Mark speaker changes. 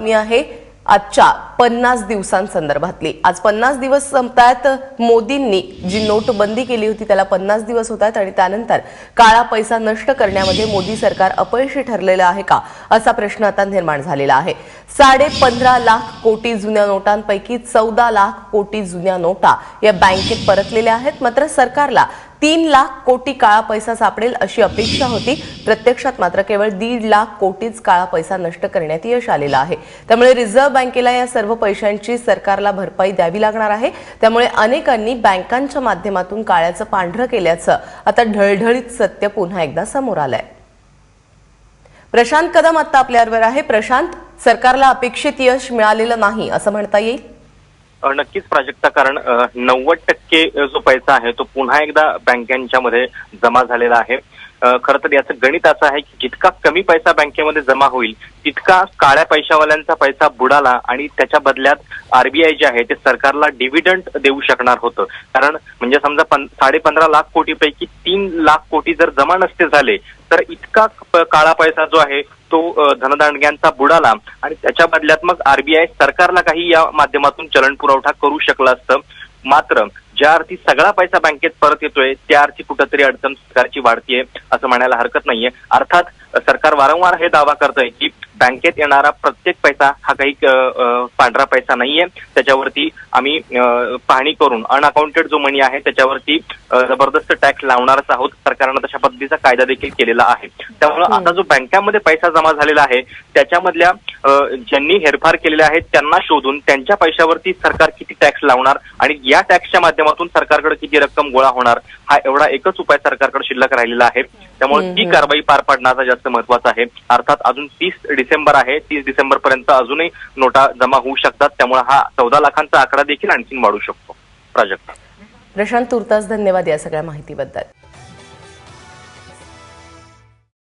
Speaker 1: बातमी आहे आजच्या 50 दिवसांसंदर्भातली। आज 50 दिवस संपतायत। मोदींनी जी नोटबंदी केली होती त्याला 50 दिवस होतात आणि त्यानंतर काळा पैसा नष्ट करण्यामध्ये मोदी सरकार अपयशी ठरलेलं आहे का असा प्रश्न आता निर्माण झालेला आहे। 15.5 लाख कोटी जुन्या नोटांपैकी 14 लाख कोटी जुन्या नोटा या बँकेत परतलेल्या आहेत। मात्र सरकारला 3 लाख कोटी काळा पैसा सापडेल अशी अपेक्षा होती। प्रत्यक्षात मात्र केवळ 1.5 लाख कोटीच काळा पैसा नष्ट करण्यात यश आलेलं आहे। त्यामुळे रिझर्व्ह बँकेला या सर्व पैशांची सरकारला भरपाई द्यावी लागणार आहे। त्यामुळे अनेकांनी बँकांच्या माध्यमातून काळ्याचं पांढरं केल्याचं आता ढळढळीत सत्य पुन्हा एकदा समोर आलंय। प्रशांत कदम आता आपल्याबरोबर आहे। प्रशांत, सरकारला अपेक्षित यश मिळालेलं नाही असं म्हणता येईल?
Speaker 2: नक्कीच प्राजक्ता, कारण 90% जो पैसा आहे तो पुन्हा एकदा बँकांच्या मध्ये जमा झालेला आहे। खरं तर याचं गणित असं आहे की जितका कमी पैसा बँकेमध्ये जमा होईल तितका काळ्या पैशावाल्यांचा पैसा बुडाला आणि त्याच्या बदल्यात आरबीआय जे आहे ते सरकारला डिव्हिडंड देऊ शकणार होतं। कारण म्हणजे समजा 15.5 लाख कोटीपैकी 3 लाख कोटी जर जमा नसते झाले तर इतका काळा पैसा जो आहे तो धनदांडग्यांचा बुडाला आणि त्याच्या बदल्यात मग आरबीआय सरकारला काही या माध्यमातून चलन पुरवठा करू शकला असतं। मात्र ज्या अर्थी सगळा पैसा बँकेत परत येतोय त्या अर्थी कुठेतरी अडचण सरकारची वाढतीये असं म्हणायला हरकत नाहीये। अर्थात सरकार वारंवार हे दावा करतंय की बँकेत येणारा प्रत्येक पैसा हा काही पांढरा पैसा नाहीये, त्याच्यावरती आम्ही पाहणी करून अनअकाउंटेड जो मनी आहे त्याच्यावरती जबरदस्त टॅक्स लावणारच आहोत। सरकारनं तशा पद्धतीचा कायदा देखील केलेला आहे। त्यामुळे आता जो बँकांमध्ये पैसा जमा झालेला आहे त्याच्यामधल्या ज्यांनी हेरफार केलेले आहेत त्यांना शोधून त्यांच्या पैशावरती सरकार किती टॅक्स लावणार आणि या टॅक्सच्या माध्यमातून सरकारकडे किती रक्कम गोळा होणार हा एवढा एकच उपाय सरकारकडे शिल्लक राहिलेला आहे। त्यामुळे ती कारवाई पार पाडण्याचा जास्त महत्वाचा आहे। अर्थात अजून 30 डिसेंबर आहे, 30 डिसेंबर पर्यंत अजूनही नोटा जमा होऊ शकतात। त्यामुळे हा 14 लाखांचा आकडा देखील आणखीन वाढू शकतो। प्राजक्ता,
Speaker 1: प्रशांत, तुर्तास धन्यवाद या सगळ्या माहितीबद्दल।